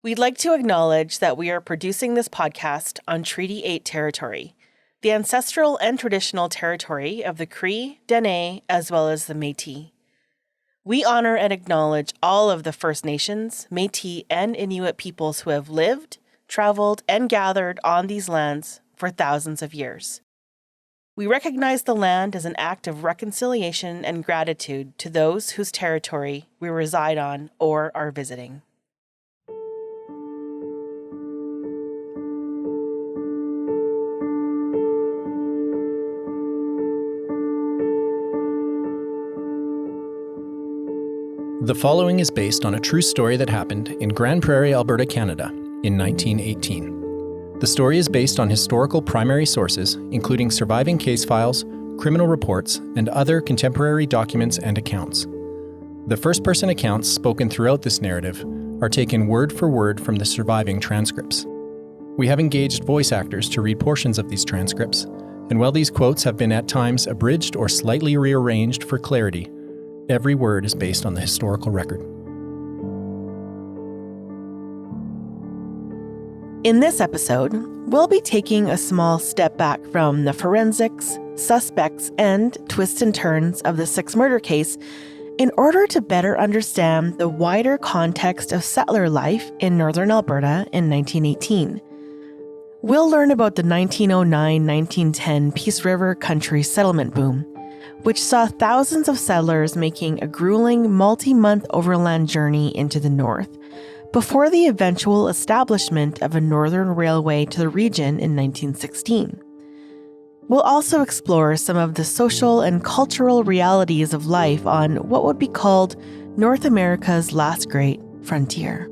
We'd like to acknowledge that we are producing this podcast on Treaty 8 territory, the ancestral and traditional territory of the Cree, Dene, as well as the Métis. We honor and acknowledge all of the First Nations, Métis, and Inuit peoples who have lived, traveled, and gathered on these lands for thousands of years. We recognize the land as an act of reconciliation and gratitude to those whose territory we reside on or are visiting. The following is based on a true story that happened in Grand Prairie, Alberta, Canada, in 1918. The story is based on historical primary sources, including surviving case files, criminal reports, and other contemporary documents and accounts. The first-person accounts spoken throughout this narrative are taken word for word from the surviving transcripts. We have engaged voice actors to read portions of these transcripts, and while these quotes have been at times abridged or slightly rearranged for clarity, every word is based on the historical record. In this episode, we'll be taking a small step back from the forensics, suspects, and twists and turns of the Six murder case in order to better understand the wider context of settler life in northern Alberta in 1918. We'll learn about the 1909-1910 Peace River country settlement boom, which saw thousands of settlers making a grueling multi-month overland journey into the north, before the eventual establishment of a northern railway to the region in 1916. We'll also explore some of the social and cultural realities of life on what would be called North America's last great frontier.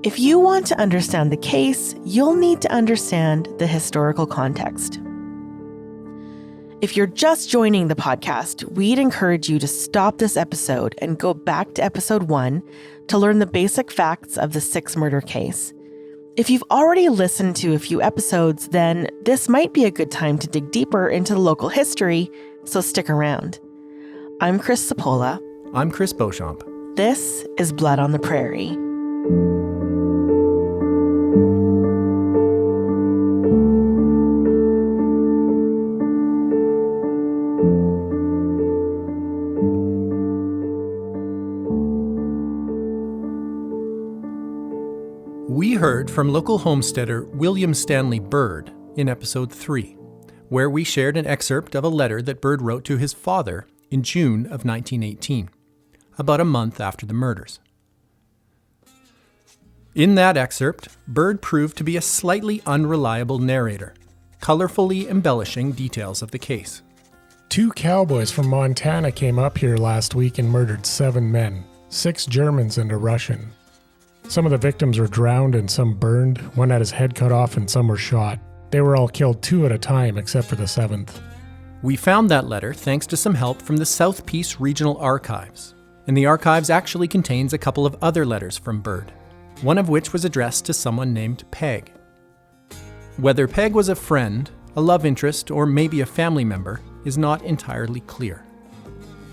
If you want to understand the case, you'll need to understand the historical context. If you're just joining the podcast, we'd encourage you to stop this episode and go back to episode 1 to learn the basic facts of the Six murder case. If you've already listened to a few episodes, then this might be a good time to dig deeper into the local history, so stick around. I'm Chris Sapola. I'm Chris Beauchamp. This is Blood on the Prairie. We heard from local homesteader William Stanley Bird in episode 3, where we shared an excerpt of a letter that Bird wrote to his father in June of 1918, about a month after the murders. In that excerpt, Bird proved to be a slightly unreliable narrator, colorfully embellishing details of the case. 2 cowboys from Montana came up here last week and murdered 7 men, 6 Germans and a Russian. Some of the victims were drowned and some burned, one had his head cut off and some were shot. They were all killed 2 at a time except for the 7th. We found that letter thanks to some help from the South Peace Regional Archives, and the archives actually contains a couple of other letters from Bird, one of which was addressed to someone named Peg. Whether Peg was a friend, a love interest, or maybe a family member is not entirely clear.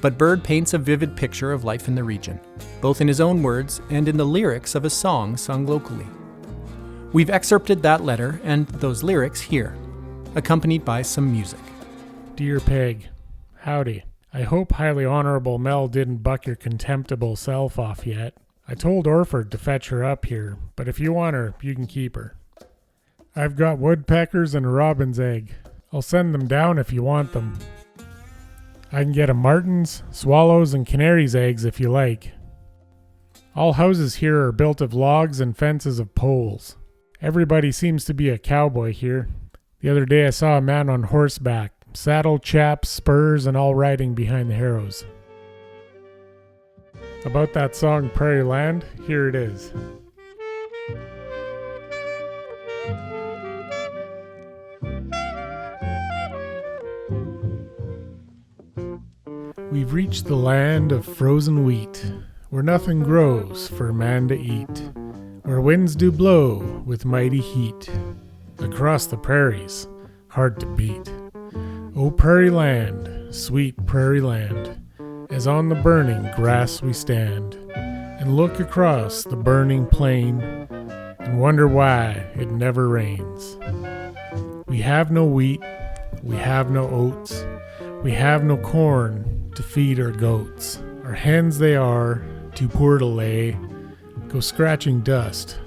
But Bird paints a vivid picture of life in the region, both in his own words and in the lyrics of a song sung locally. We've excerpted that letter and those lyrics here, accompanied by some music. Dear Peg, howdy. I hope Highly Honorable Mel didn't buck your contemptible self off yet. I told Orford to fetch her up here, but if you want her, you can keep her. I've got woodpeckers and a robin's egg. I'll send them down if you want them. I can get a martin's, swallows, and canary's eggs if you like. All houses here are built of logs and fences of poles. Everybody seems to be a cowboy here. The other day I saw a man on horseback, saddle, chaps, spurs, and all riding behind the harrows. About that song Prairie Land, here it is. We've reached the land of frozen wheat, where nothing grows for man to eat, where winds do blow with mighty heat, across the prairies, hard to beat. O prairie land, sweet prairie land, as on the burning grass we stand, and look across the burning plain, and wonder why it never rains. We have no wheat, we have no oats, we have no corn to feed our goats. Our hens they are, too poor to lay, go scratching dust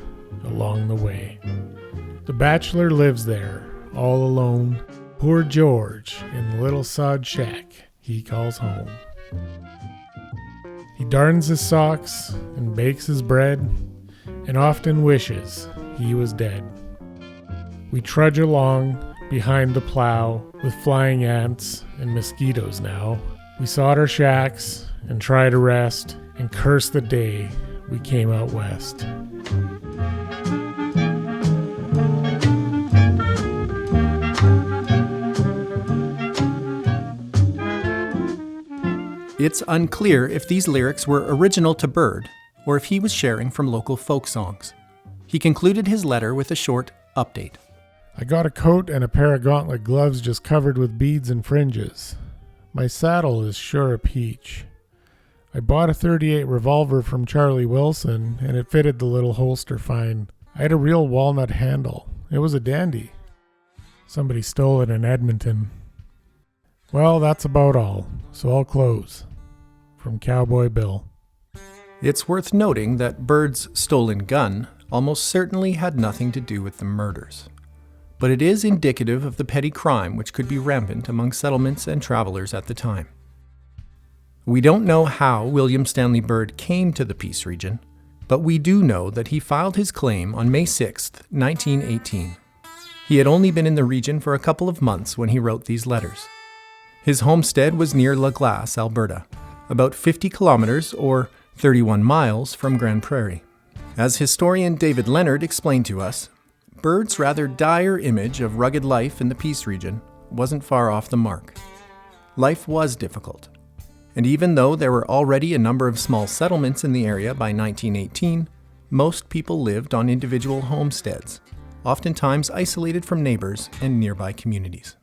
along the way. The bachelor lives there, all alone, poor George in the little sod shack he calls home. He darns his socks and bakes his bread, and often wishes he was dead. We trudge along behind the plow with flying ants and mosquitoes now. We sod our shacks and try to rest and curse the day we came out west. It's unclear if these lyrics were original to Bird or if he was sharing from local folk songs. He concluded his letter with a short update. I got a coat and a pair of gauntlet gloves just covered with beads and fringes. My saddle is sure a peach. I bought a .38 revolver from Charlie Wilson, and it fitted the little holster fine. I had a real walnut handle. It was a dandy. Somebody stole it in Edmonton. Well, that's about all, so I'll close. From Cowboy Bill. It's worth noting that Bird's stolen gun almost certainly had nothing to do with the murders. But it is indicative of the petty crime which could be rampant among settlements and travelers at the time. We don't know how William Stanley Bird came to the Peace region, but we do know that he filed his claim on May 6, 1918. He had only been in the region for a couple of months when he wrote these letters. His homestead was near La Glace, Alberta, about 50 kilometers or 31 miles from Grande Prairie. As historian David Leonard explained to us, Bird's rather dire image of rugged life in the Peace region wasn't far off the mark. Life was difficult, and even though there were already a number of small settlements in the area by 1918, most people lived on individual homesteads, oftentimes isolated from neighbors and nearby communities.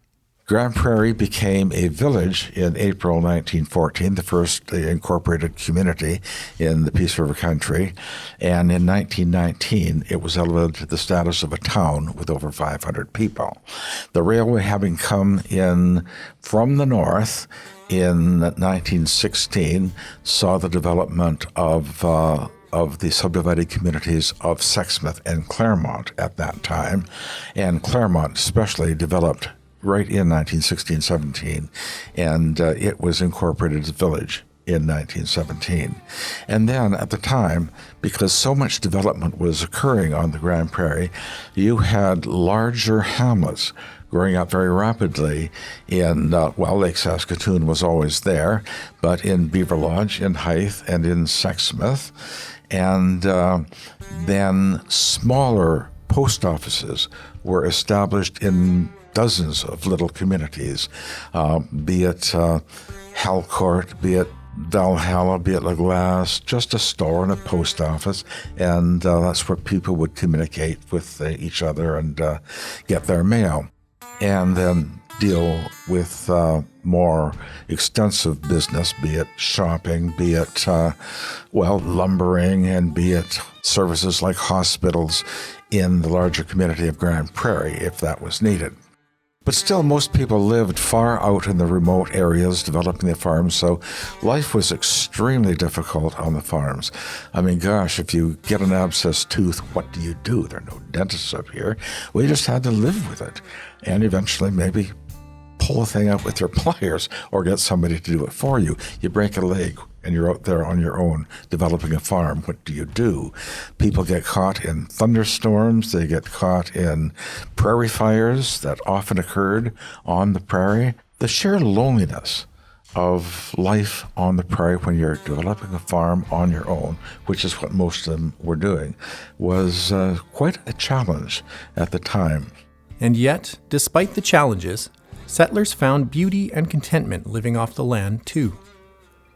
Grande Prairie became a village in April 1914, the first incorporated community in the Peace River country, and in 1919 it was elevated to the status of a town with over 500 people. The railway having come in from the north in 1916 saw the development of the subdivided communities of Sexsmith and Claremont at that time, and Claremont especially developed right in 1916-17, and it was incorporated as a village in 1917. And then at the time, because so much development was occurring on the Grande Prairie, you had larger hamlets growing up very rapidly in, Lake Saskatoon was always there, but in Beaver Lodge, in Hythe, and in Sexsmith. And then smaller post offices were established in dozens of little communities, be it Halcourt, be it Valhalla, be it La Glace, just a store and a post office, and that's where people would communicate with each other and get their mail, and then deal with more extensive business, be it shopping, be it, lumbering, and be it services like hospitals in the larger community of Grande Prairie, if that was needed. But still, most people lived far out in the remote areas developing the farms, so life was extremely difficult on the farms. I mean, gosh, if you get an abscessed tooth, what do? There are no dentists up here. We just had to live with it, and eventually maybe pull the thing out with your pliers or get somebody to do it for you. You break a leg and you're out there on your own developing a farm. What do? People get caught in thunderstorms. They get caught in prairie fires that often occurred on the prairie. The sheer loneliness of life on the prairie when you're developing a farm on your own, which is what most of them were doing, was quite a challenge at the time. And yet, despite the challenges, settlers found beauty and contentment living off the land too.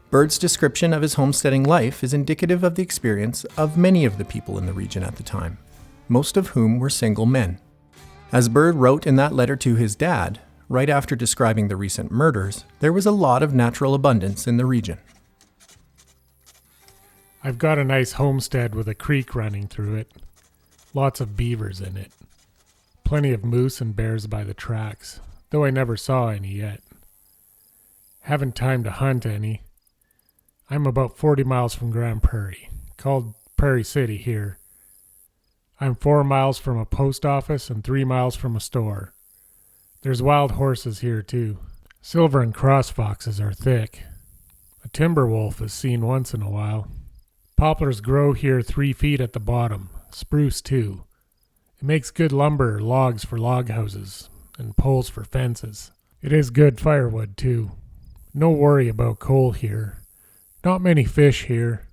Bird's description of his homesteading life is indicative of the experience of many of the people in the region at the time, most of whom were single men. As Bird wrote in that letter to his dad, right after describing the recent murders, there was a lot of natural abundance in the region. I've got a nice homestead with a creek running through it. Lots of beavers in it. Plenty of moose and bears by the tracks, though I never saw any yet. Haven't time to hunt any. I'm about 40 miles from Grand Prairie, called Prairie City here. I'm 4 miles from a post office and 3 miles from a store. There's wild horses here too. Silver and cross foxes are thick. A timber wolf is seen once in a while. Poplars grow here 3 feet at the bottom, spruce too. It makes good lumber, logs for log houses, and poles for fences. It is good firewood too. No worry about coal here. Not many fish here.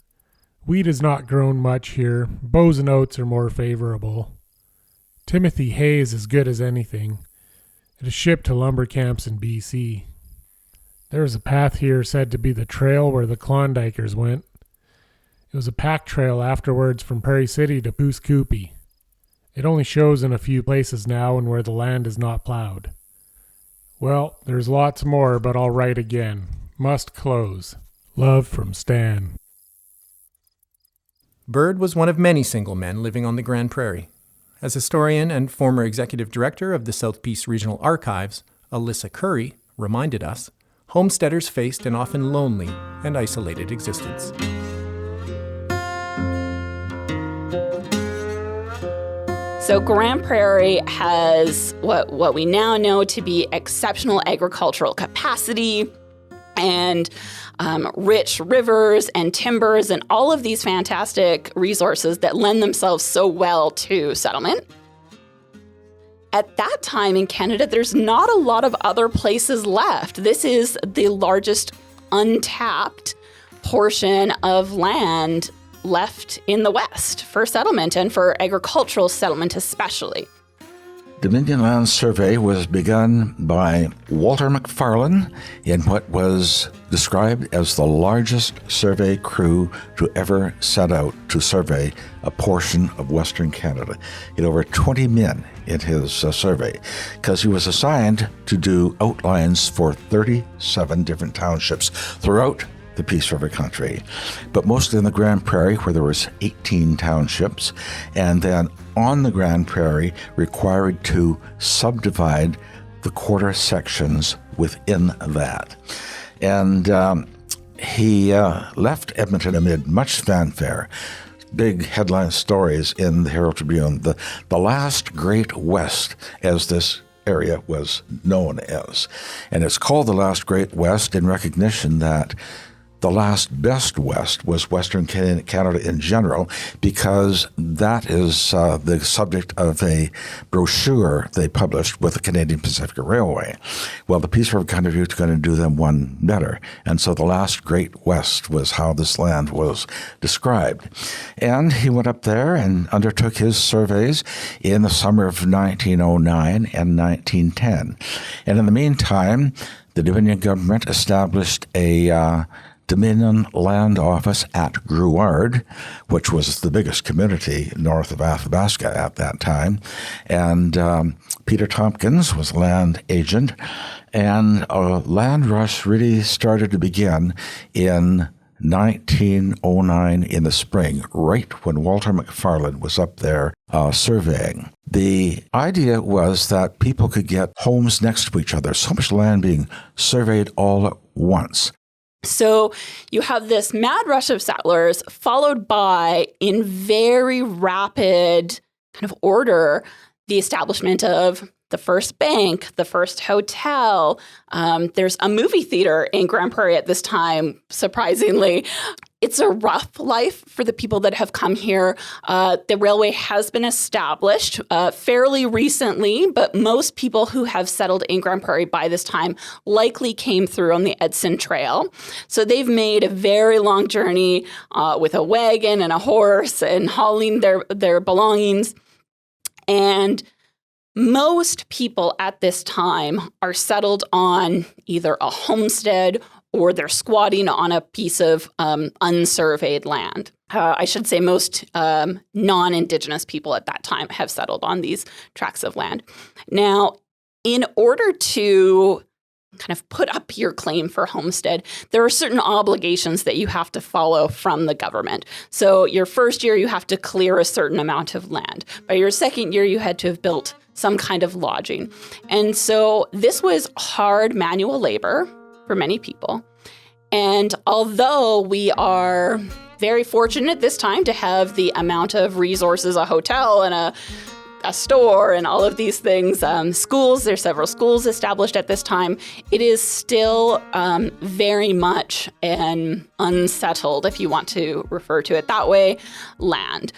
Wheat is not grown much here. Bows and oats are more favorable. Timothy hay is as good as anything. It is shipped to lumber camps in BC. There is a path here said to be the trail where the Klondikers went. It was a pack trail afterwards from Prairie City to Pooskoopi. It only shows in a few places now and where the land is not plowed. Well, there's lots more, but I'll write again. Must close. Love from Stan. Bird was one of many single men living on the Grand Prairie. As historian and former executive director of the South Peace Regional Archives, Alyssa Curry reminded us, homesteaders faced an often lonely and isolated existence. So Grand Prairie has what we now know to be exceptional agricultural capacity and rich rivers and timbers and all of these fantastic resources that lend themselves so well to settlement. At that time in Canada, there's not a lot of other places left. This is the largest untapped portion of land left in the West for settlement and for agricultural settlement especially. Dominion Land Survey was begun by Walter McFarlane in what was described as the largest survey crew to ever set out to survey a portion of Western Canada. He had over 20 men in his survey because he was assigned to do outlines for 37 different townships throughout the Peace River country, but mostly in the Grand Prairie where there was 18 townships, and then on the Grand Prairie required to subdivide the quarter sections within that. And he left Edmonton amid much fanfare. Big headline stories in the Herald Tribune, the last Great West, as this area was known as. And it's called the last Great West in recognition that the last best West was Western Canada in general, because that is the subject of a brochure they published with the Canadian Pacific Railway. Well, the Peace River country was going to do them one better, and so the last Great West was how this land was described. And he went up there and undertook his surveys in the summer of 1909 and 1910. And in the meantime, the Dominion government established a Dominion Land Office at Grouard, which was the biggest community north of Athabasca at that time. And Peter Tompkins was land agent. And a land rush really started to begin in 1909 in the spring, right when Walter McFarlane was up there surveying. The idea was that people could get homes next to each other, so much land being surveyed all at once. So you have this mad rush of settlers followed by, in very rapid kind of order, the establishment of the first bank, the first hotel. There's a movie theater in Grand Prairie at this time, surprisingly. It's a rough life for the people that have come here. The railway has been established fairly recently, but most people who have settled in Grand Prairie by this time likely came through on the Edson Trail. So they've made a very long journey with a wagon and a horse and hauling their belongings. And most people at this time are settled on either a homestead or they're squatting on a piece of unsurveyed land. I should say most non-Indigenous people at that time have settled on these tracts of land. Now, in order to kind of put up your claim for homestead, there are certain obligations that you have to follow from the government. So your first year, you have to clear a certain amount of land. By your second year, you had to have built some kind of lodging. And so this was hard manual labor for many people. And although we are very fortunate this time to have the amount of resources, a hotel and a store and all of these things, schools, there's several schools established at this time, it is still very much an unsettled, if you want to refer to it that way, land.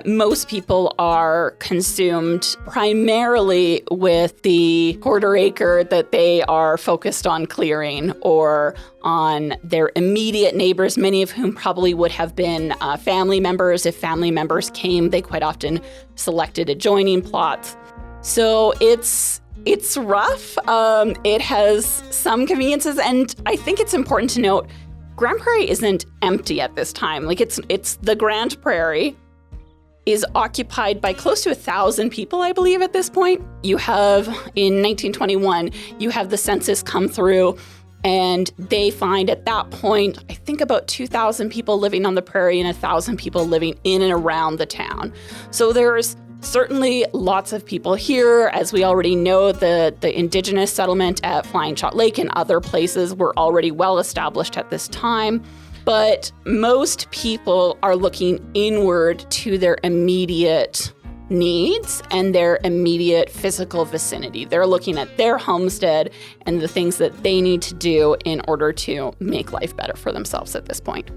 Most people are consumed primarily with the quarter acre that they are focused on clearing, or on their immediate neighbors, many of whom probably would have been family members. If family members came, they quite often selected adjoining plots. So it's rough. It has some conveniences, and I think it's important to note, Grand Prairie isn't empty at this time. Like it's the Grand Prairie is occupied by close to 1,000 people, I believe, at this point. You have, in 1921, you have the census come through, and they find at that point, I think about 2,000 people living on the prairie and 1,000 people living in and around the town. So there's certainly lots of people here. As we already know, the Indigenous settlement at Flying Shot Lake and other places were already well established at this time. But most people are looking inward to their immediate needs and their immediate physical vicinity. They're looking at their homestead and the things that they need to do in order to make life better for themselves at this point.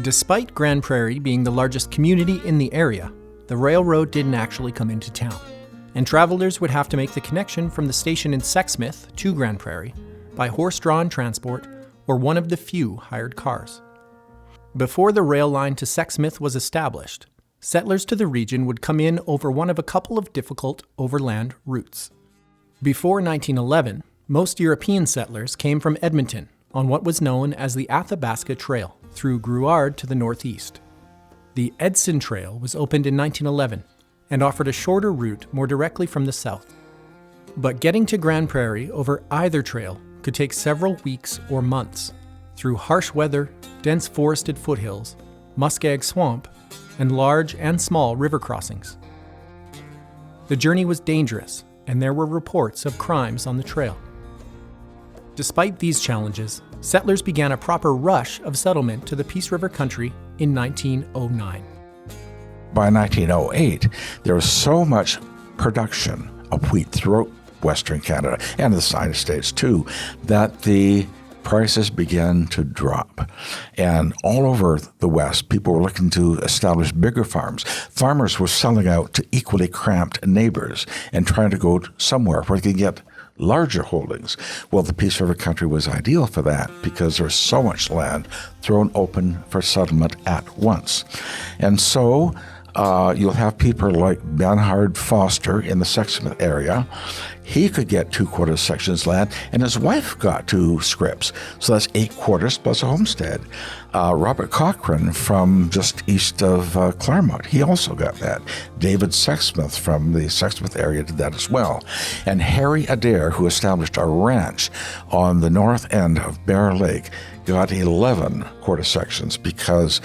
Despite Grand Prairie being the largest community in the area, the railroad didn't actually come into town, and travelers would have to make the connection from the station in Sexsmith to Grand Prairie by horse-drawn transport or one of the few hired cars. Before the rail line to Sexsmith was established, settlers to the region would come in over one of a couple of difficult overland routes. Before 1911, most European settlers came from Edmonton on what was known as the Athabasca Trail through Grouard to the northeast. The Edson Trail was opened in 1911 and offered a shorter route more directly from the south. But getting to Grand Prairie over either trail could take several weeks or months through harsh weather, dense forested foothills, muskeg swamp, and large and small river crossings. The journey was dangerous, and there were reports of crimes on the trail. Despite these challenges, settlers began a proper rush of settlement to the Peace River country in 1909. By 1908, there was so much production of wheat throughout Western Canada and the United States too, that the prices began to drop. And all over the West, people were looking to establish bigger farms. Farmers were selling out to equally cramped neighbors and trying to go somewhere where they could get larger holdings. Well, the Peace River country was ideal for that because there's so much land thrown open for settlement at once. And so you'll have people like Bernhard Foster in the Sexsmith area. He could get 2/4 sections land, and his wife got 2 scrips. So that's 8/4 plus a homestead. Robert Cochran from just east of Claremont, he also got that. David Sexsmith from the Sexsmith area did that as well. And Harry Adair, who established a ranch on the north end of Bear Lake, got 11 quarter sections because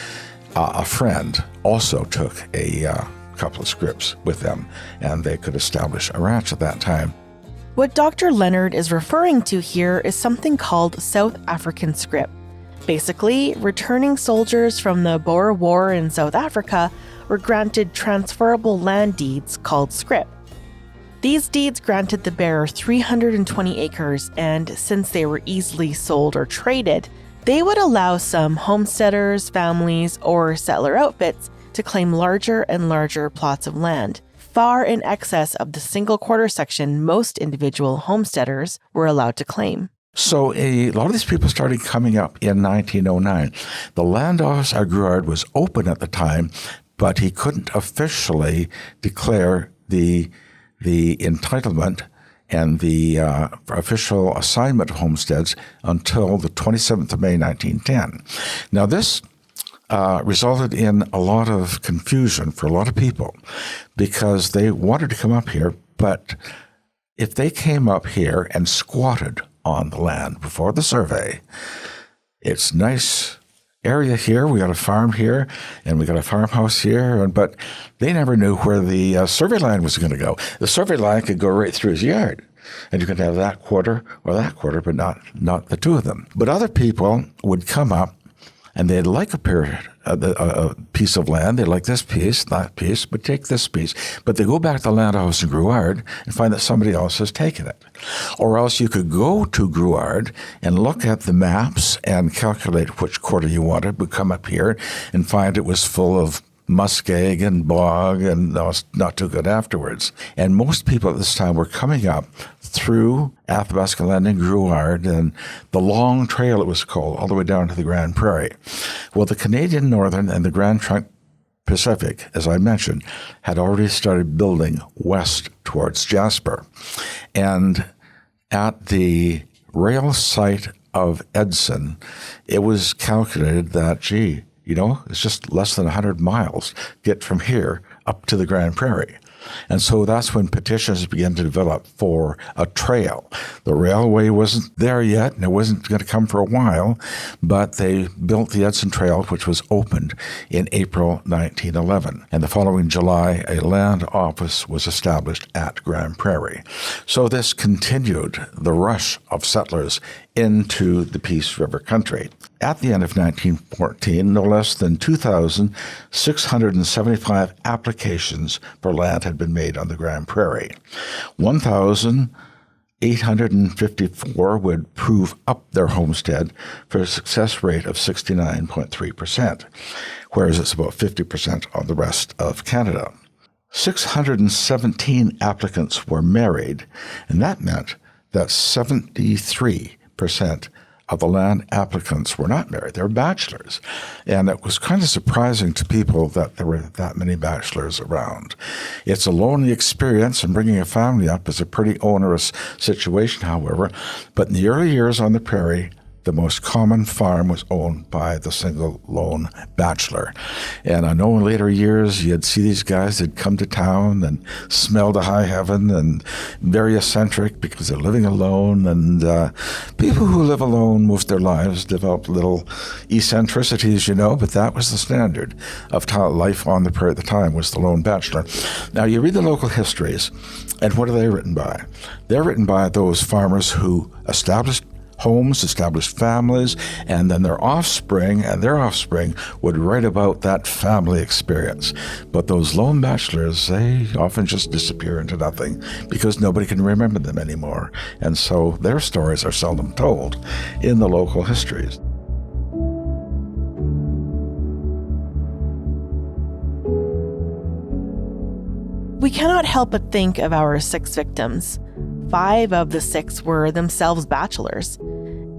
a friend also took a couple of scrips with them, and they could establish a ranch at that time. What Dr. Leonard is referring to here is something called South African scrip. Basically, returning soldiers from the Boer War in South Africa were granted transferable land deeds called scrip. These deeds granted the bearer 320 acres, and since they were easily sold or traded, they would allow some homesteaders, families, or settler outfits to claim larger and larger plots of land, far in excess of the single quarter section most individual homesteaders were allowed to claim. So a lot of these people started coming up in 1909. The land office at Grouard was open at the time, but he couldn't officially declare the entitlement and the official assignment of homesteads until the 27th of May, 1910. Now this resulted in a lot of confusion for a lot of people because they wanted to come up here, but if they came up here and squatted on the land before the survey. It's nice area here. We got a farm here, and we got a farmhouse here, but they never knew where the survey line was going to go. The survey line could go right through his yard, and you could have that quarter or that quarter, but not the two of them. But other people would come up, and they'd like a piece of land. They like this piece, that piece, but take this piece. But they go back to the land house in Grouard and find that somebody else has taken it. Or else you could go to Grouard and look at the maps and calculate which quarter you wanted, but come up here and find it was full of muskeg and bog, and not too good afterwards. And most people at this time were coming up through Athabasca Landing, Grouard, and the Long Trail, it was called, all the way down to the Grand Prairie. Well, the Canadian Northern and the Grand Trunk Pacific, as I mentioned, had already started building west towards Jasper. And at the rail site of Edson, it was calculated that, it's just less than 100 miles get from here up to the Grand Prairie. And so that's when petitions began to develop for a trail. The railway wasn't there yet, and it wasn't going to come for a while, but they built the Edson Trail, which was opened in April 1911. And the following July, a land office was established at Grand Prairie. So this continued the rush of settlers into the Peace River country. At the end of 1914, no less than 2,675 applications for land had been made on the Grand Prairie. 1,854 would prove up their homestead for a success rate of 69.3%, whereas it's about 50% on the rest of Canada. 617 applicants were married, and that meant that 73% of the land applicants were not married. They were bachelors. And it was kind of surprising to people that there were that many bachelors around. It's a lonely experience, and bringing a family up is a pretty onerous situation, however. But in the early years on the prairie, the most common farm was owned by the single lone bachelor. And I know in later years you'd see these guys that come to town and smell to high heaven and very eccentric because they're living alone. And people who live alone most of their lives develop little eccentricities, but that was the standard of life on the prairie at the time, was the lone bachelor. Now you read the local histories, and what are they written by? They're written by those farmers who established homes, established families, and then their offspring would write about that family experience. But those lone bachelors, they often just disappear into nothing because nobody can remember them anymore. And so their stories are seldom told in the local histories. We cannot help but think of our 6 victims. 5 of the 6 were themselves bachelors: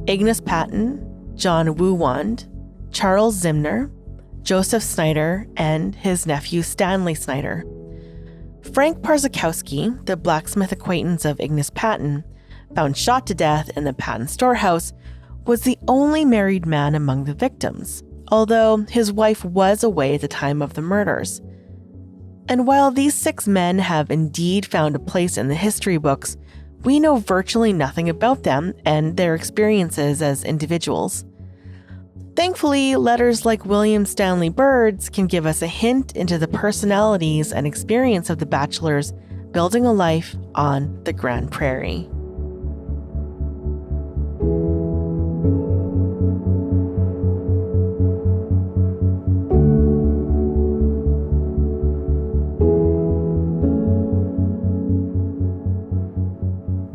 Ignace Patton, John Woo-Wand, Charles Zimner, Joseph Snyder, and his nephew Stanley Snyder. Frank Parzakowski, the blacksmith acquaintance of Ignace Patton, found shot to death in the Patton storehouse, was the only married man among the victims, although his wife was away at the time of the murders. And while these 6 men have indeed found a place in the history books, we know virtually nothing about them and their experiences as individuals. Thankfully, letters like William Stanley Bird's can give us a hint into the personalities and experience of the bachelors building a life on the Grand Prairie.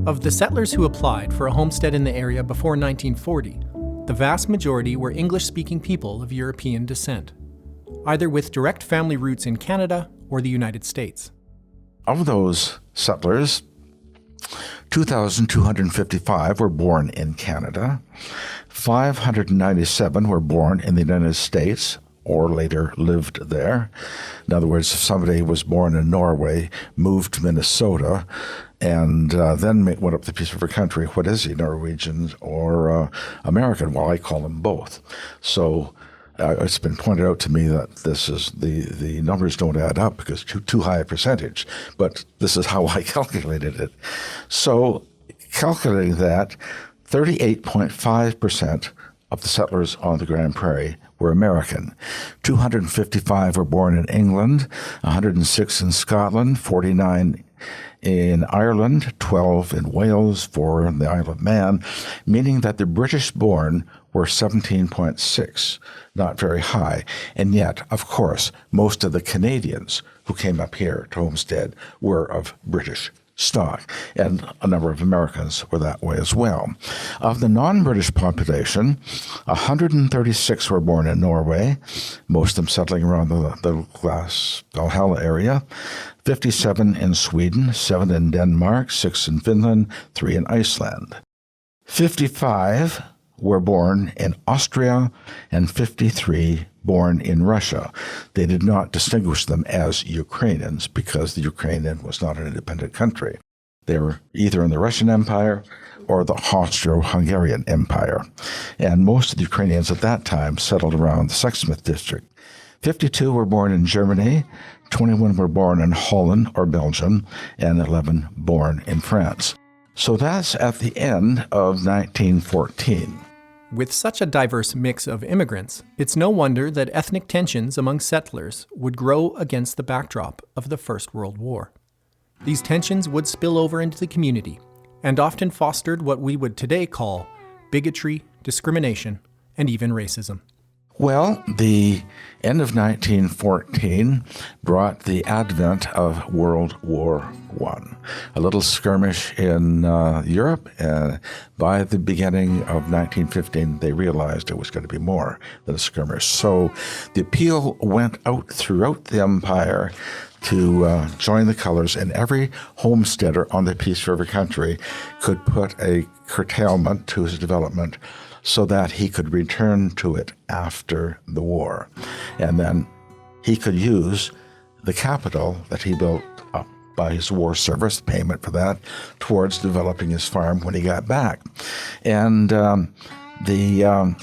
Of the settlers who applied for a homestead in the area before 1940, the vast majority were English-speaking people of European descent, either with direct family roots in Canada or the United States. Of those settlers, 2,255 were born in Canada, 597 were born in the United States or later lived there. In other words, if somebody was born in Norway, moved to Minnesota, and then went up the Peace River country, what is he, Norwegian or American? Well, I call them both. So it's been pointed out to me that this is the numbers don't add up because too high a percentage, but this is how I calculated it. So calculating that, 38.5% of the settlers on the Grand Prairie were American. 255 were born in England, 106 in Scotland, 49 in Ireland, 12 in Wales, 4 in the Isle of Man, meaning that the British-born were 17.6, not very high. And yet, of course, most of the Canadians who came up here to homestead were of British stock, and a number of Americans were that way as well. Of the non-British population, 136 were born in Norway, most of them settling around the Glass Valhalla area, 57 in Sweden, 7 in Denmark, 6 in Finland, 3 in Iceland. 55 were born in Austria, and 53 born in Russia. They did not distinguish them as Ukrainians because the Ukrainian was not an independent country. They were either in the Russian Empire or the Austro-Hungarian Empire. And most of the Ukrainians at that time settled around the Sexsmith district. 52 were born in Germany, 21 were born in Holland or Belgium, and 11 born in France. So that's at the end of 1914. With such a diverse mix of immigrants, it's no wonder that ethnic tensions among settlers would grow against the backdrop of the First World War. These tensions would spill over into the community and often fostered what we would today call bigotry, discrimination, and even racism. Well, the end of 1914 brought the advent of World War I. A little skirmish in Europe. By the beginning of 1915, they realized it was going to be more than a skirmish. So the appeal went out throughout the empire to join the colors, and every homesteader on the Peace River country could put a curtailment to his development so that he could return to it after the war. And then he could use the capital that he built up by his war service, payment for that, towards developing his farm when he got back. And the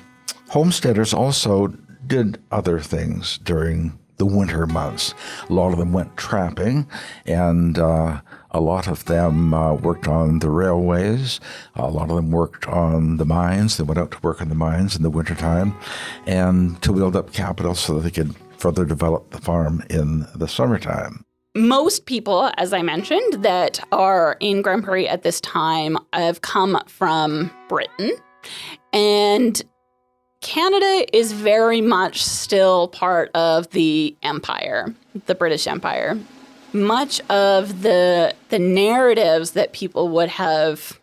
homesteaders also did other things during the winter months. A lot of them went trapping, and a lot of them worked on the railways. A lot of them worked on the mines. They went out to work on the mines in the wintertime and to build up capital so that they could further develop the farm in the summertime. Most people, as I mentioned, that are in Grand Prairie at this time have come from Britain. And Canada is very much still part of the empire, the British Empire. Much of the narratives that people would have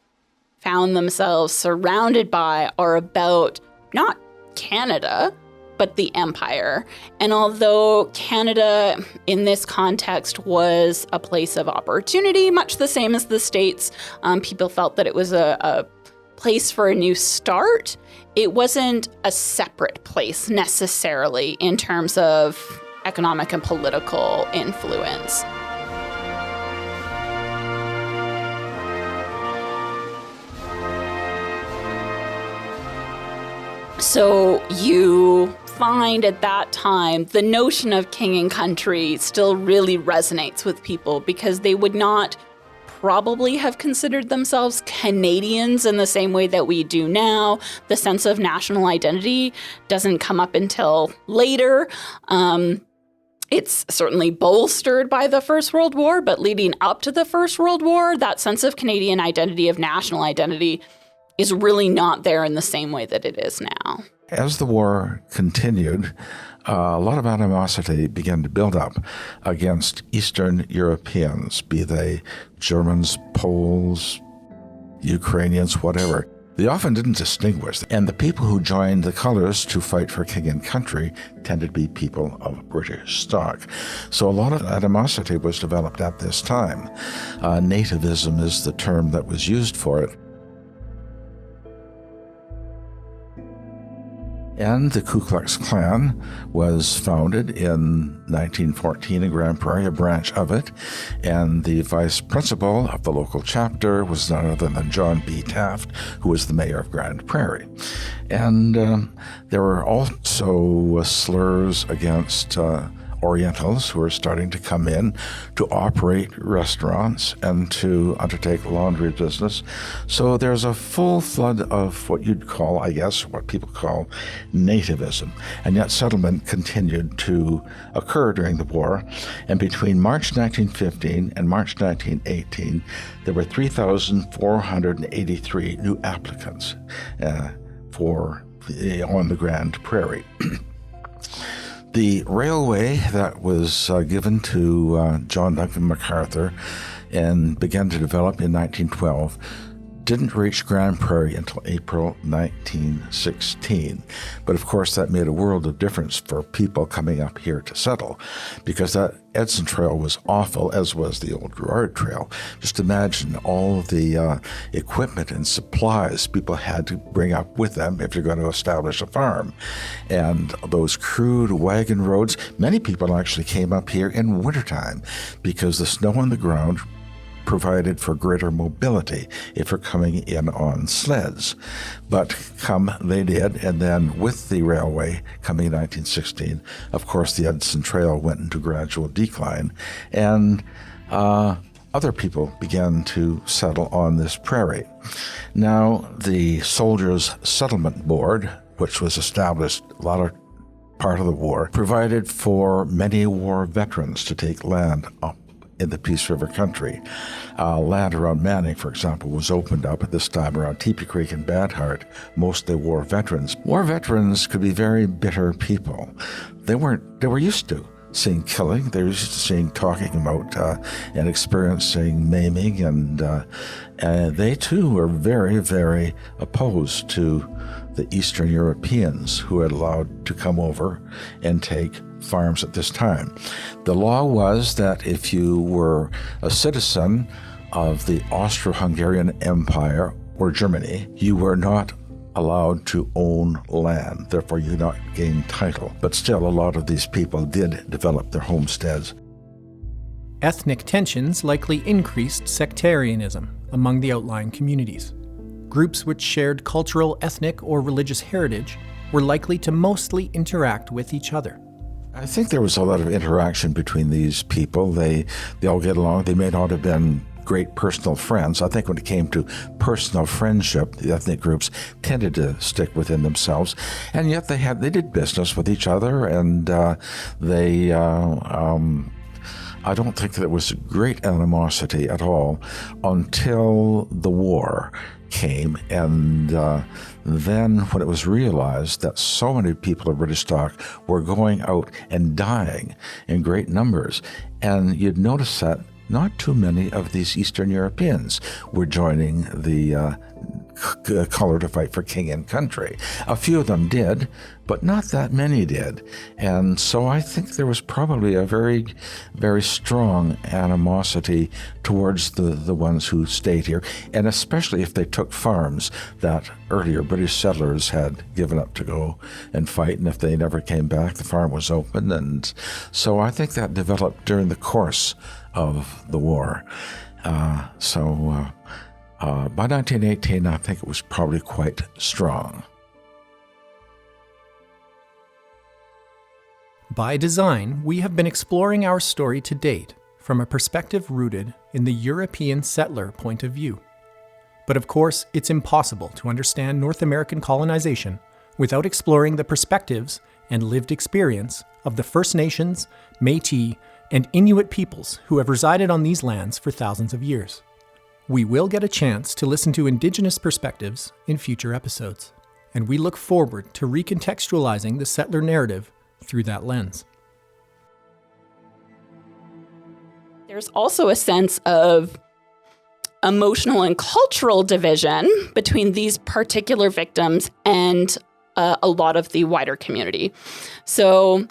found themselves surrounded by are about not Canada, but the empire. And although Canada in this context was a place of opportunity, much the same as the States, people felt that it was a place for a new start. It wasn't a separate place necessarily in terms of economic and political influence. So you find at that time the notion of king and country still really resonates with people because they would not probably have considered themselves Canadians in the same way that we do now. The sense of national identity doesn't come up until later. It's certainly bolstered by the First World War, but leading up to the First World War, that sense of Canadian identity, of national identity, is really not there in the same way that it is now. As the war continued, a lot of animosity began to build up against Eastern Europeans, be they Germans, Poles, Ukrainians, whatever. They often didn't distinguish, and the people who joined the colors to fight for king and country tended to be people of British stock. So a lot of animosity was developed at this time. Nativism is the term that was used for it. And the Ku Klux Klan was founded in 1914 in Grand Prairie, a branch of it. And the vice principal of the local chapter was none other than John B. Taft, who was the mayor of Grand Prairie. And there were also slurs against Orientals who are starting to come in to operate restaurants and to undertake laundry business. So there's a full flood of what you'd call, I guess, what people call nativism. And yet settlement continued to occur during the war. And between March 1915 and March 1918, there were 3,483 new applicants on the Grand Prairie. The railway that was given to John Duncan MacArthur and began to develop in 1912 didn't reach Grand Prairie until April 1916. But of course, that made a world of difference for people coming up here to settle, because that Edson Trail was awful, as was the old Gerard Trail. Just imagine all the equipment and supplies people had to bring up with them if you're going to establish a farm. And those crude wagon roads, many people actually came up here in wintertime because the snow on the ground provided for greater mobility if you're coming in on sleds. But come they did, and then with the railway coming in 1916, of course the Edson Trail went into gradual decline, and other people began to settle on this prairie. Now, the Soldiers' Settlement Board, which was established a lot of part of the war, provided for many war veterans to take land up in the Peace River country. Land around Manning, for example, was opened up at this time around Teepee Creek and Bad Heart, mostly war veterans. War veterans could be very bitter people. They were used to seeing killing. They were used to seeing, talking about and experiencing maiming, and they too were very, very opposed to the Eastern Europeans who had allowed to come over and take farms at this time. The law was that if you were a citizen of the Austro-Hungarian Empire or Germany, you were not allowed to own land. Therefore, you did not gain title. But still, a lot of these people did develop their homesteads. Ethnic tensions likely increased sectarianism among the outlying communities. Groups which shared cultural, ethnic, or religious heritage were likely to mostly interact with each other. I think there was a lot of interaction between these people. They all get along. They may not have been great personal friends. I think when it came to personal friendship, the ethnic groups tended to stick within themselves, and yet they did business with each other, and I don't think there was great animosity at all until the war came, and then when it was realized that so many people of British stock were going out and dying in great numbers, and you'd notice that not too many of these Eastern Europeans were joining the color to fight for king and country. A few of them did, but not that many did. And so I think there was probably a very, very strong animosity towards the ones who stayed here, and especially if they took farms that earlier British settlers had given up to go and fight, and if they never came back, the farm was open. And so I think that developed during the course of the war. By 1918, I think it was probably quite strong. By design, we have been exploring our story to date from a perspective rooted in the European settler point of view. But of course, it's impossible to understand North American colonization without exploring the perspectives and lived experience of the First Nations, Métis, and Inuit peoples who have resided on these lands for thousands of years. We will get a chance to listen to Indigenous perspectives in future episodes, and we look forward to recontextualizing the settler narrative through that lens. There's also a sense of emotional and cultural division between these particular victims and a lot of the wider community. So,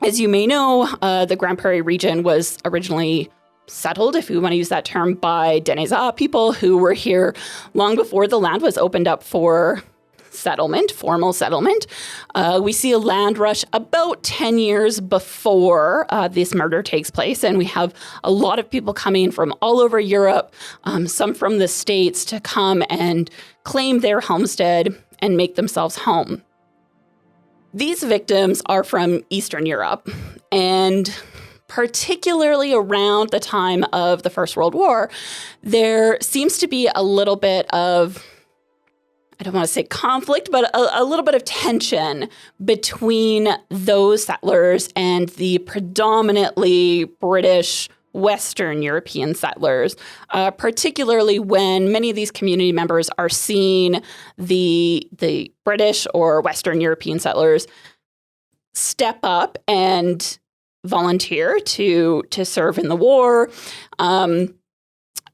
as you may know, the Grand Prairie region was originally settled, if we want to use that term, by Denizah people who were here long before the land was opened up for settlement, formal settlement. We see a land rush about 10 years before this murder takes place, and we have a lot of people coming from all over Europe, some from the States, to come and claim their homestead and make themselves home. These victims are from Eastern Europe, And particularly around the time of the First World War, there seems to be a little bit of, I don't want to say conflict, but a little bit of tension between those settlers and the predominantly British Western European settlers, particularly when many of these community members are seeing the British or Western European settlers step up and volunteer to serve in the war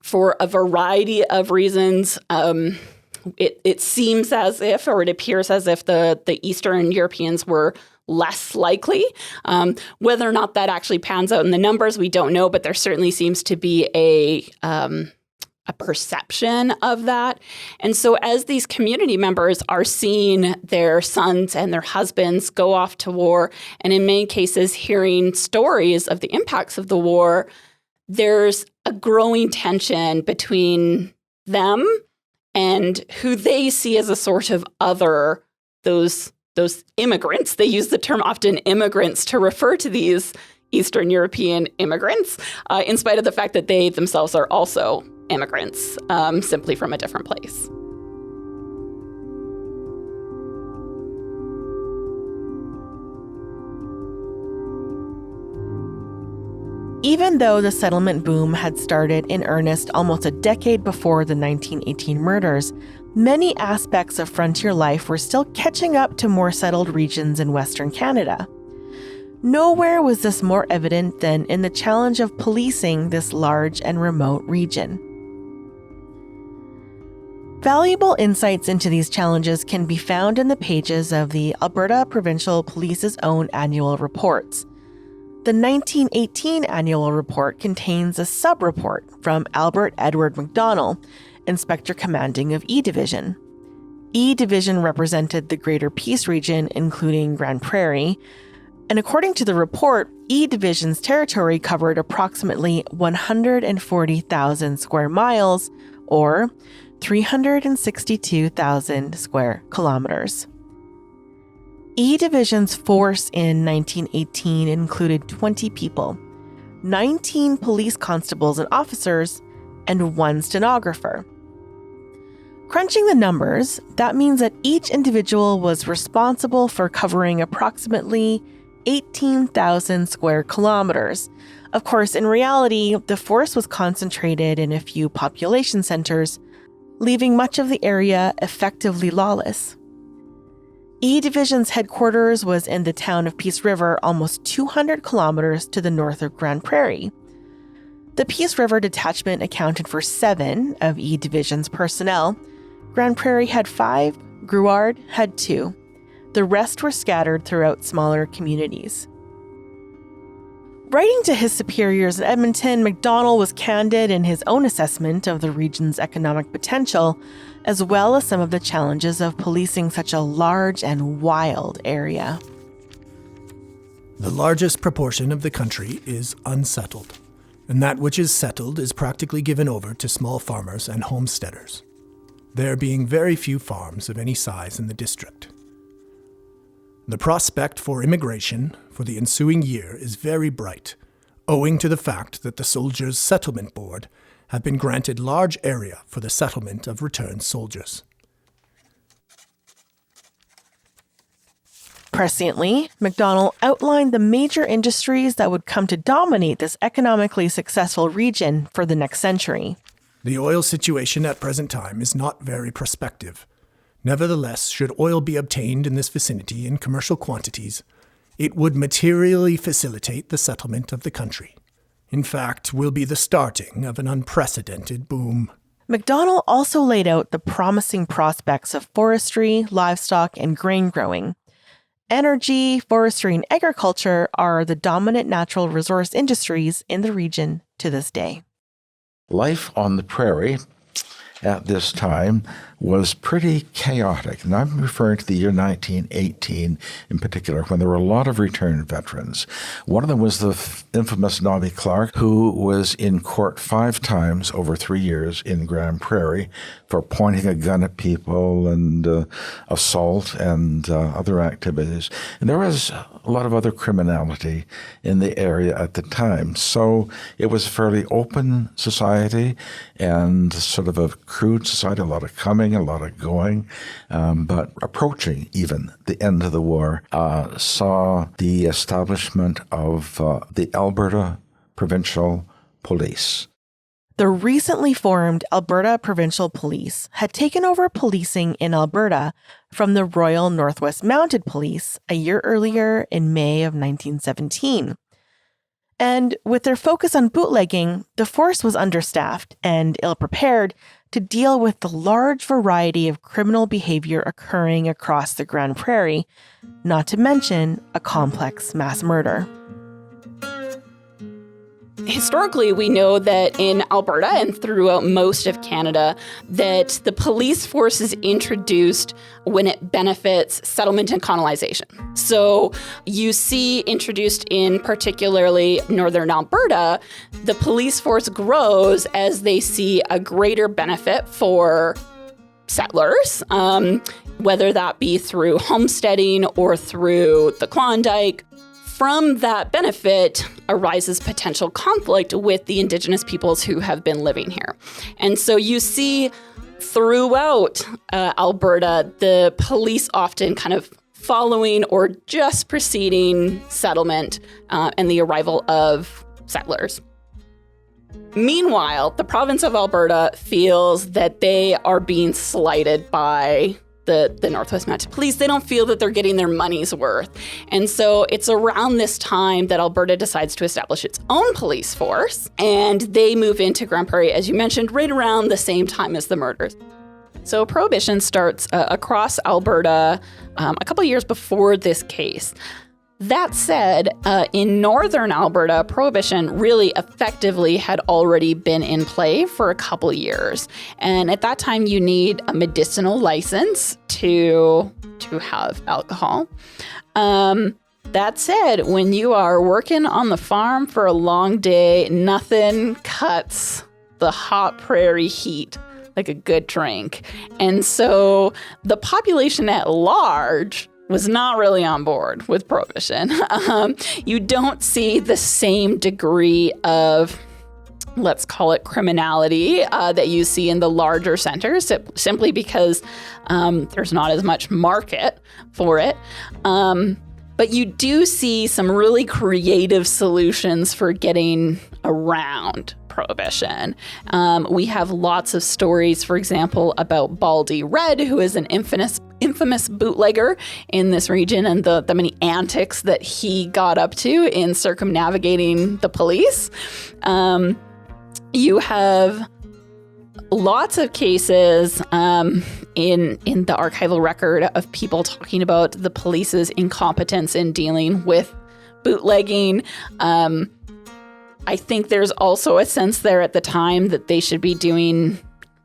for a variety of reasons. It seems as if, or it appears as if the Eastern Europeans were less likely. Whether or not that actually pans out in the numbers, we don't know, but there certainly seems to be a perception of that. And so as these community members are seeing their sons and their husbands go off to war, and in many cases hearing stories of the impacts of the war, there's a growing tension between them and who they see as a sort of other, those immigrants. They use the term often immigrants to refer to these Eastern European immigrants, in spite of the fact that they themselves are also immigrants, simply from a different place. Even though the settlement boom had started in earnest almost a decade before the 1918 murders, many aspects of frontier life were still catching up to more settled regions in Western Canada. Nowhere was this more evident than in the challenge of policing this large and remote region. Valuable insights into these challenges can be found in the pages of the Alberta Provincial Police's own annual reports. The 1918 annual report contains a sub-report from Albert Edward MacDonald, Inspector Commanding of E Division. E Division represented the Greater Peace Region, including Grande Prairie, and according to the report, E Division's territory covered approximately 140,000 square miles, or 362,000 square kilometers. E Division's force in 1918 included 20 people, 19 police constables and officers, and 1 stenographer. Crunching the numbers, that means that each individual was responsible for covering approximately 18,000 square kilometers. Of course, in reality, the force was concentrated in a few population centers, leaving much of the area effectively lawless. E Division's headquarters was in the town of Peace River, almost 200 kilometers to the north of Grande Prairie. The Peace River Detachment accounted for 7 of E Division's personnel. Grande Prairie had 5, Grouard had 2. The rest were scattered throughout smaller communities. Writing to his superiors in Edmonton, MacDonald was candid in his own assessment of the region's economic potential, as well as some of the challenges of policing such a large and wild area. The largest proportion of the country is unsettled, and that which is settled is practically given over to small farmers and homesteaders, there being very few farms of any size in the district. The prospect for immigration for the ensuing year is very bright, owing to the fact that the Soldiers' Settlement Board have been granted large area for the settlement of returned soldiers. Presciently, MacDonald outlined the major industries that would come to dominate this economically successful region for the next century. The oil situation at present time is not very prospective. Nevertheless, should oil be obtained in this vicinity in commercial quantities, it would materially facilitate the settlement of the country. In fact, will be the starting of an unprecedented boom. MacDonald also laid out the promising prospects of forestry, livestock, and grain growing. Energy, forestry, and agriculture are the dominant natural resource industries in the region to this day. Life on the prairie at this time was pretty chaotic. And I'm referring to the year 1918 in particular, when there were a lot of returned veterans. One of them was the infamous Nobby Clark, who was in court 5 times over 3 years in Grand Prairie for pointing a gun at people and assault and other activities. And there was a lot of other criminality in the area at the time. So it was a fairly open society and sort of a crude society, a lot of coming, a lot of going, but approaching even the end of the war, saw the establishment of the Alberta Provincial Police. The recently formed Alberta Provincial Police had taken over policing in Alberta from the Royal Northwest Mounted Police a year earlier in May of 1917. And with their focus on bootlegging, the force was understaffed and ill-prepared to deal with the large variety of criminal behavior occurring across the Grand Prairie, not to mention a complex mass murder. Historically, we know that in Alberta and throughout most of Canada, that the police force is introduced when it benefits settlement and colonization. So you see introduced in particularly northern Alberta, the police force grows as they see a greater benefit for settlers, whether that be through homesteading or through the Klondike. From that benefit arises potential conflict with the Indigenous peoples who have been living here. And so you see throughout Alberta, the police often kind of following or just preceding settlement and the arrival of settlers. Meanwhile, the province of Alberta feels that they are being slighted by the Northwest Mounted Police. They don't feel that they're getting their money's worth. And so it's around this time that Alberta decides to establish its own police force, and they move into Grand Prairie, as you mentioned, right around the same time as the murders. So Prohibition starts across Alberta a couple years before this case. That said, in northern Alberta, Prohibition really effectively had already been in play for a couple years. And at that time, you need a medicinal license to have alcohol. That said, when you are working on the farm for a long day, nothing cuts the hot prairie heat like a good drink. And so the population at large was not really on board with Prohibition. You don't see the same degree of, let's call it, criminality that you see in the larger centers, simply because there's not as much market for it. But you do see some really creative solutions for getting around Prohibition. We have lots of stories, for example, about Baldy Red, who is an infamous bootlegger in this region, and the many antics that he got up to in circumnavigating the police. You have lots of cases in the archival record of people talking about the police's incompetence in dealing with bootlegging. I think there's also a sense there at the time that they should be doing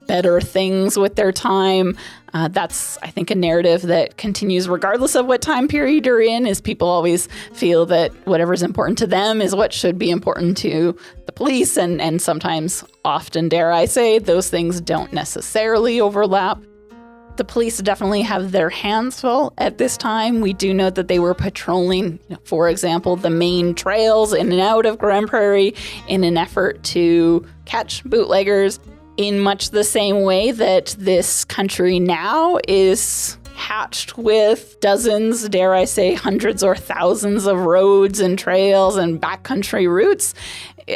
better things with their time. That's, I think, a narrative that continues regardless of what time period you're in, is people always feel that whatever's important to them is what should be important to the police. And sometimes, often, dare I say, those things don't necessarily overlap. The police definitely have their hands full at this time. We do know that they were patrolling, for example, the main trails in and out of Grand Prairie in an effort to catch bootleggers, in much the same way that this country now is hatched with dozens, dare I say, hundreds or thousands of roads and trails and backcountry routes.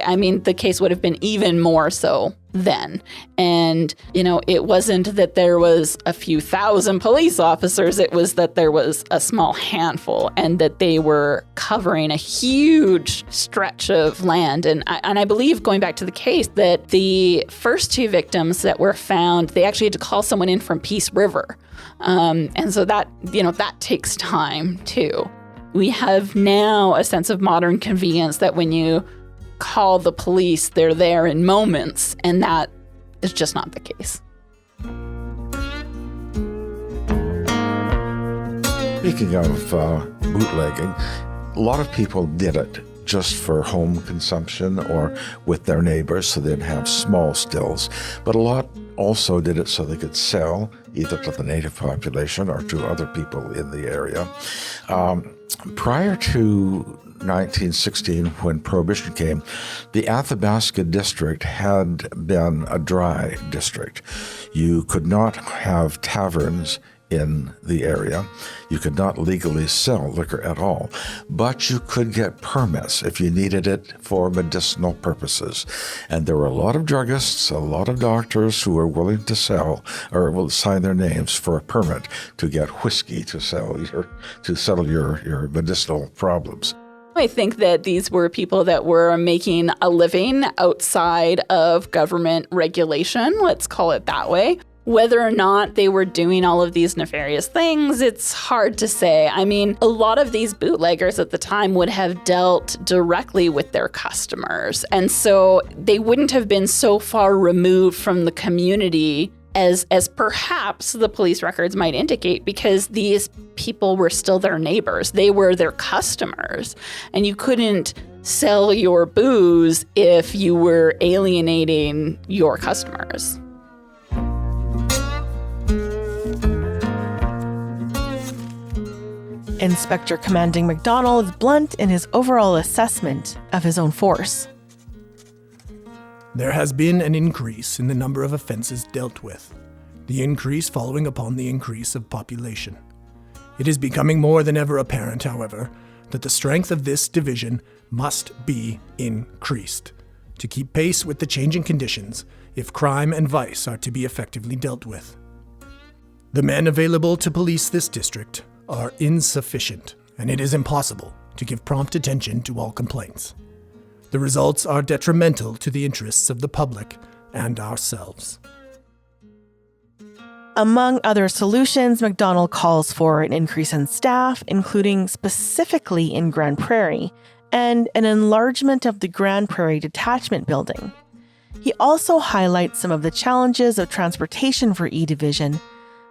I mean, the case would have been even more so then. And, it wasn't that there was a few thousand police officers, it was that there was a small handful and that they were covering a huge stretch of land. And I believe, going back to the case, that the first 2 victims that were found, they actually had to call someone in from Peace River. And so that takes time too. We have now a sense of modern convenience that when you call the police, they're there in moments, and that is just not the case. Speaking of bootlegging, a lot of people did it just for home consumption or with their neighbors, so they'd have small stills. But a lot also did it so they could sell either to the native population or to other people in the area. Prior to 1916, when Prohibition came, the Athabasca district had been a dry district. You could not have taverns in the area. You could not legally sell liquor at all, but you could get permits if you needed it for medicinal purposes. And there were a lot of druggists, a lot of doctors who were willing to sell or will sign their names for a permit to get whiskey to settle your medicinal problems. I think that these were people that were making a living outside of government regulation, let's call it that way. Whether or not they were doing all of these nefarious things, it's hard to say. I mean, a lot of these bootleggers at the time would have dealt directly with their customers. And so they wouldn't have been so far removed from the community as perhaps the police records might indicate, because these people were still their neighbors. They were their customers. And you couldn't sell your booze if you were alienating your customers. Inspector Commanding MacDonald is blunt in his overall assessment of his own force. There has been an increase in the number of offenses dealt with, the increase following upon the increase of population. It is becoming more than ever apparent, however, that the strength of this division must be increased to keep pace with the changing conditions if crime and vice are to be effectively dealt with. The men available to police this district are insufficient, and it is impossible to give prompt attention to all complaints. The results are detrimental to the interests of the public and ourselves. Among other solutions, MacDonald calls for an increase in staff, including specifically in Grande Prairie, and an enlargement of the Grande Prairie Detachment Building. He also highlights some of the challenges of transportation for E Division,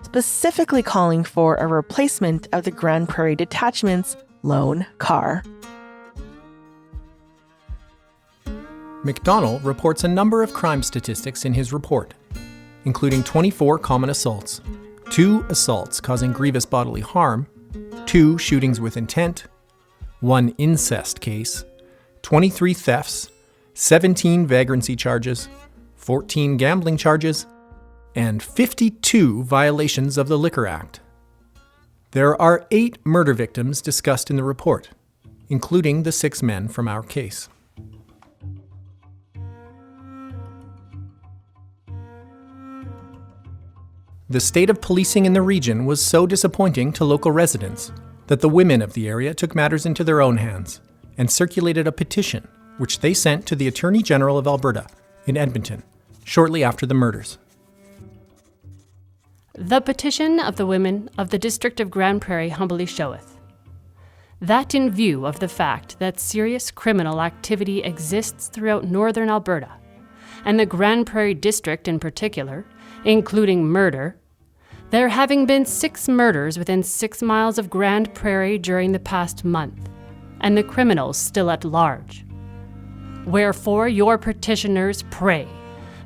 specifically calling for a replacement of the Grande Prairie Detachment's lone car. MacDonald reports a number of crime statistics in his report, including 24 common assaults, 2 assaults causing grievous bodily harm, 2 shootings with intent, 1 incest case, 23 thefts, 17 vagrancy charges, 14 gambling charges, and 52 violations of the Liquor Act. There are 8 murder victims discussed in the report, including the 6 men from our case. The state of policing in the region was so disappointing to local residents that the women of the area took matters into their own hands and circulated a petition, which they sent to the Attorney General of Alberta in Edmonton shortly after the murders. The petition of the women of the district of Grande Prairie humbly showeth that in view of the fact that serious criminal activity exists throughout northern Alberta, and the Grande Prairie district in particular, including murder, there having been 6 murders within 6 miles of Grande Prairie during the past month, and the criminals still at large. Wherefore your petitioners pray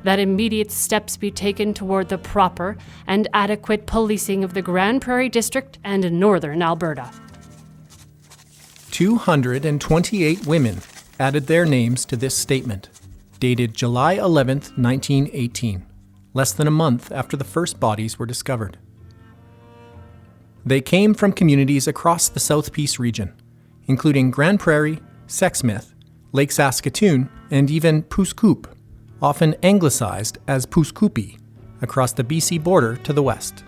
that immediate steps be taken toward the proper and adequate policing of the Grande Prairie district and northern Alberta. 228 women added their names to this statement, dated July 11th, 1918, less than a month after the first bodies were discovered. They came from communities across the South Peace region, including Grande Prairie, Sexsmith, Lake Saskatoon, and even Pouskoup, often anglicized as Pouskoupi, across the BC border to the west.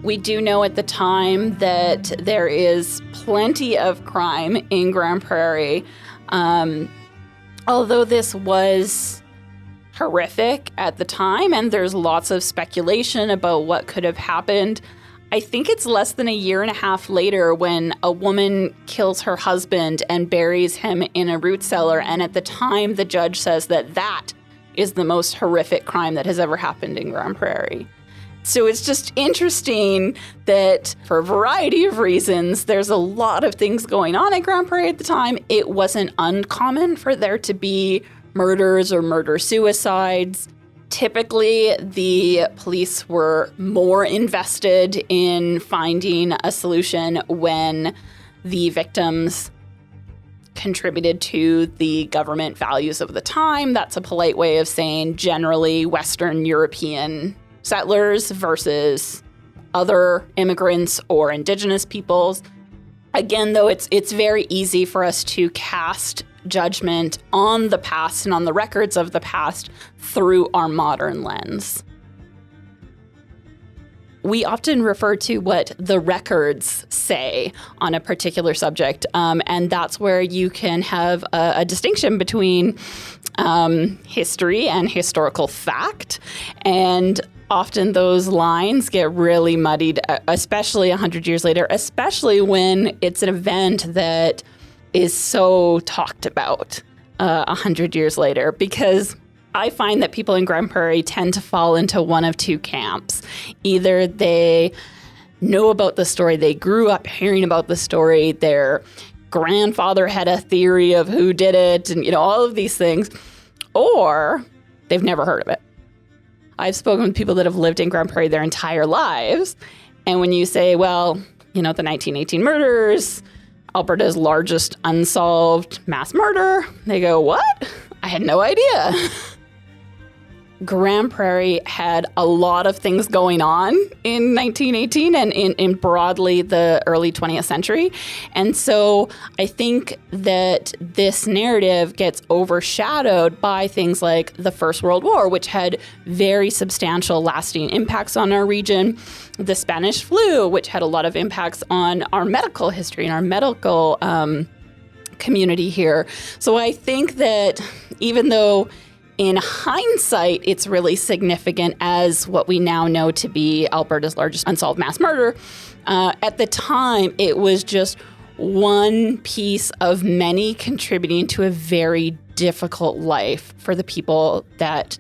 We do know at the time that there is plenty of crime in Grande Prairie. Although this was horrific at the time, and there's lots of speculation about what could have happened, I think it's less than a year and a half later when a woman kills her husband and buries him in a root cellar. And at the time, the judge says that that is the most horrific crime that has ever happened in Grande Prairie. So it's just interesting that for a variety of reasons, there's a lot of things going on at Grande Prairie at the time. It wasn't uncommon for there to be murders or murder-suicides. Typically, the police were more invested in finding a solution when the victims contributed to the government values of the time. That's a polite way of saying generally Western European settlers versus other immigrants or Indigenous peoples. Again, though, it's very easy for us to cast judgment on the past and on the records of the past through our modern lens. We often refer to what the records say on a particular subject, and that's where you can have a distinction between history and historical fact. And often those lines get really muddied, especially 100 years later, especially when it's an event that is so talked about 100 years later, because I find that people in Grande Prairie tend to fall into one of two camps. Either they know about the story, they grew up hearing about the story, their grandfather had a theory of who did it, and all of these things, or they've never heard of it. I've spoken with people that have lived in Grande Prairie their entire lives, and when you say, well, the 1918 murders, Alberta's largest unsolved mass murder, they go, what? I had no idea. Grande Prairie had a lot of things going on in 1918 and in broadly the early 20th century. And so I think that this narrative gets overshadowed by things like the First World War, which had very substantial lasting impacts on our region. The Spanish flu, which had a lot of impacts on our medical history and our medical community here. So I think that even though in hindsight, it's really significant as what we now know to be Alberta's largest unsolved mass murder. At the time, it was just one piece of many contributing to a very difficult life for the people that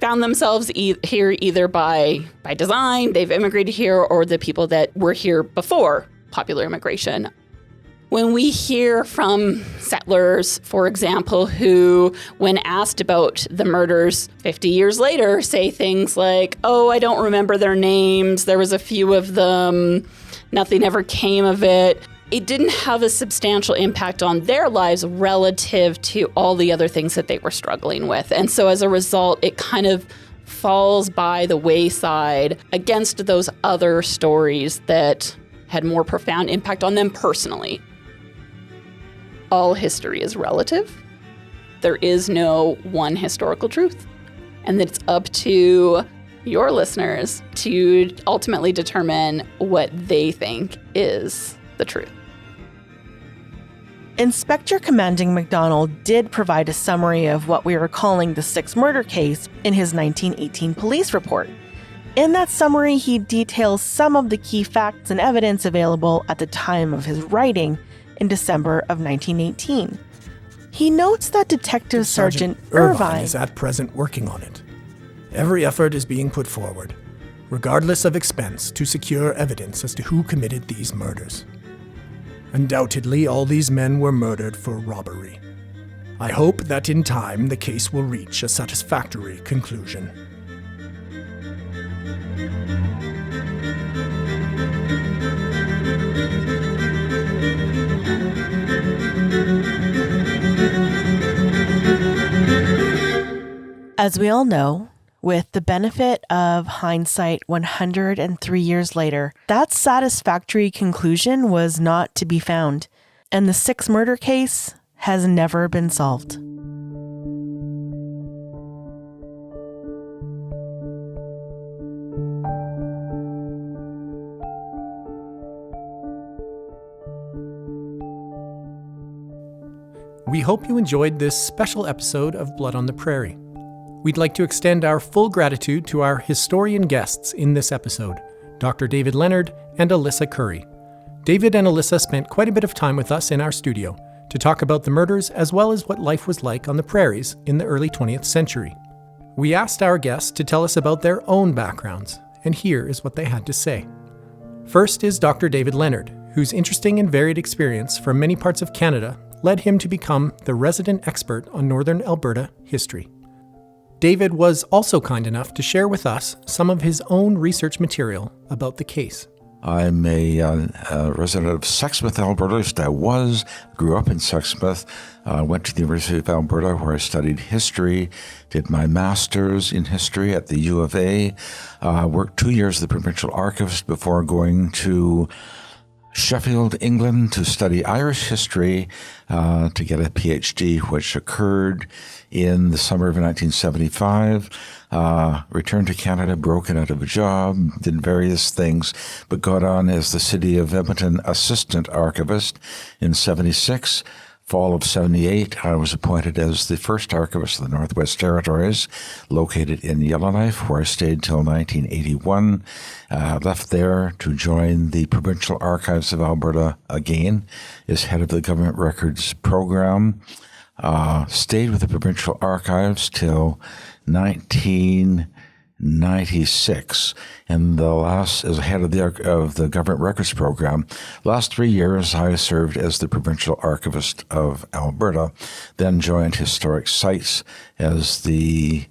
found themselves here either by design, they've immigrated here, or the people that were here before popular immigration. When we hear from settlers, for example, who, when asked about the murders 50 years later, say things like, oh, I don't remember their names, there was a few of them, nothing ever came of it. It didn't have a substantial impact on their lives relative to all the other things that they were struggling with. And so as a result, it kind of falls by the wayside against those other stories that had more profound impact on them personally. All history is relative. There is no one historical truth. And that it's up to your listeners to ultimately determine what they think is the truth. Inspector Commanding MacDonald did provide a summary of what we are calling the Six Murder case in his 1918 police report. In that summary, he details some of the key facts and evidence available at the time of his writing in December of 1918. He notes that Detective Sergeant Irvine is at present working on it. Every effort is being put forward, regardless of expense, to secure evidence as to who committed these murders. Undoubtedly, all these men were murdered for robbery. I hope that in time the case will reach a satisfactory conclusion. As we all know, with the benefit of hindsight 103 years later, that satisfactory conclusion was not to be found, and the Six Murder case has never been solved. We hope you enjoyed this special episode of Blood on the Prairie. We'd like to extend our full gratitude to our historian guests in this episode, Dr. David Leonard, and Alyssa Curry. David and Alyssa spent quite a bit of time with us in our studio to talk about the murders as well as what life was like on the prairies in the early 20th century. We asked our guests to tell us about their own backgrounds, and here is what they had to say. First is Dr. David Leonard, whose interesting and varied experience from many parts of Canada led him to become the resident expert on Northern Alberta history. David was also kind enough to share with us some of his own research material about the case. I'm a resident of Sexsmith, Alberta. At least I was. Grew up in Sexsmith. Went to the University of Alberta where I studied history. Did my master's in history at the U of A. Worked 2 years as the Provincial archivist before going to Sheffield, England to study Irish history to get a PhD, which occurred in the summer of 1975. Returned to Canada, broken out of a job, did various things, but got on as the City of Edmonton Assistant Archivist in 76. Fall of 78, I was appointed as the first archivist of the Northwest Territories, located in Yellowknife, where I stayed till 1981. Left there to join the Provincial Archives of Alberta again as head of the Government Records Program. Stayed with the Provincial Archives till 1996, and the last as head of the Government Records Program. Last 3 years, I served as the Provincial Archivist of Alberta, then joined Historic Sites as the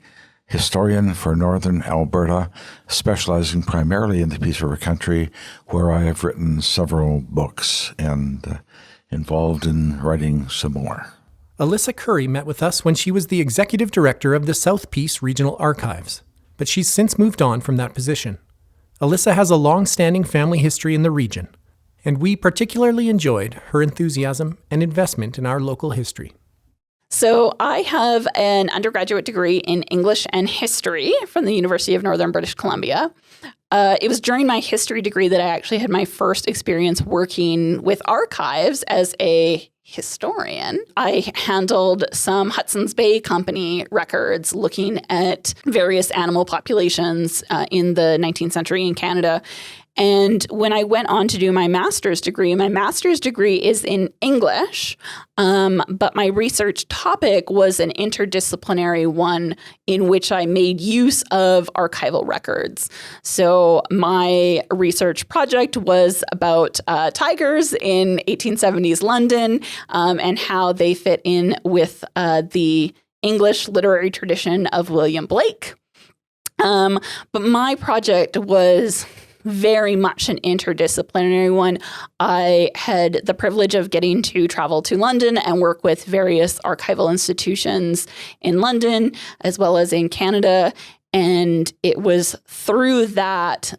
historian for Northern Alberta, specializing primarily in the Peace River Country, where I have written several books and involved in writing some more. Alyssa Curry met with us when she was the executive director of the South Peace Regional Archives, but she's since moved on from that position. Alyssa has a long-standing family history in the region, and we particularly enjoyed her enthusiasm and investment in our local history. So I have an undergraduate degree in English and history from the University of Northern British Columbia. It was during my history degree that I actually had my first experience working with archives as a historian. I handled some Hudson's Bay Company records looking at various animal populations in the 19th century in Canada. And when I went on to do my master's degree is in English, but my research topic was an interdisciplinary one in which I made use of archival records. So my research project was about tigers in 1870s London and how they fit in with the English literary tradition of William Blake. But my project was very much an interdisciplinary one. I had the privilege of getting to travel to London and work with various archival institutions in London as well as in Canada. And it was through that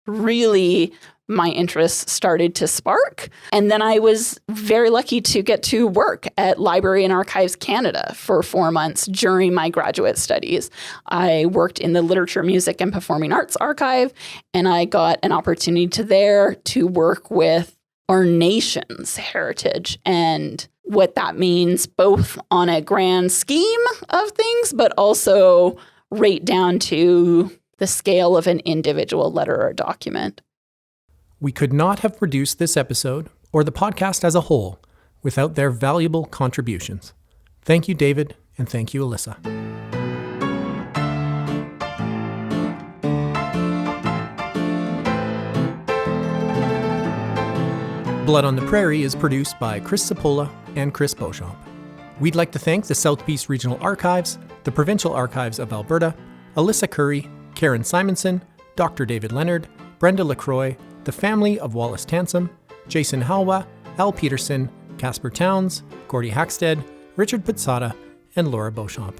really my interests started to spark. And then I was very lucky to get to work at Library and Archives Canada for 4 months during my graduate studies. I worked in the Literature, Music, and Performing Arts Archive, and I got an opportunity to work with our nation's heritage and what that means, both on a grand scheme of things, but also right down to the scale of an individual letter or document. We could not have produced this episode, or the podcast as a whole, without their valuable contributions. Thank you, David, and thank you, Alyssa. Blood on the Prairie is produced by Chris Cipolla and Chris Beauchamp. We'd like to thank the South Peace Regional Archives, the Provincial Archives of Alberta, Alyssa Curry, Karen Simonson, Dr. David Leonard, Brenda LaCroix, the family of Wallace Tansom, Jason Halwa, Al Peterson, Casper Towns, Gordy Hackstead, Richard Pizzata, and Laura Beauchamp.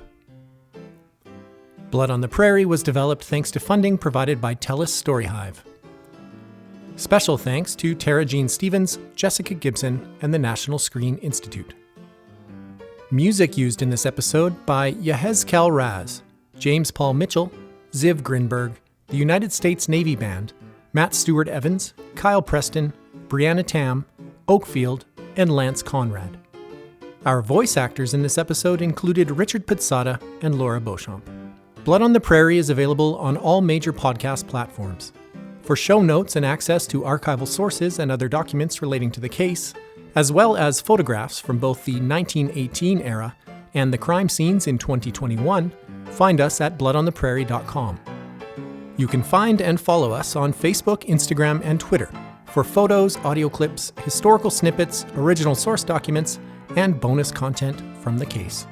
Blood on the Prairie was developed thanks to funding provided by TELUS STORYHIVE. Special thanks to Tara Jean Stevens, Jessica Gibson, and the National Screen Institute. Music used in this episode by Yehezkel Raz, James Paul Mitchell, Ziv Grinberg, the United States Navy Band, Matt Stewart Evans, Kyle Preston, Brianna Tam, Oakfield, and Lance Conrad. Our voice actors in this episode included Richard Pizzata and Laura Beauchamp. Blood on the Prairie is available on all major podcast platforms. For show notes and access to archival sources and other documents relating to the case, as well as photographs from both the 1918 era and the crime scenes in 2021, find us at bloodontheprairie.com. You can find and follow us on Facebook, Instagram, and Twitter for photos, audio clips, historical snippets, original source documents, and bonus content from the case.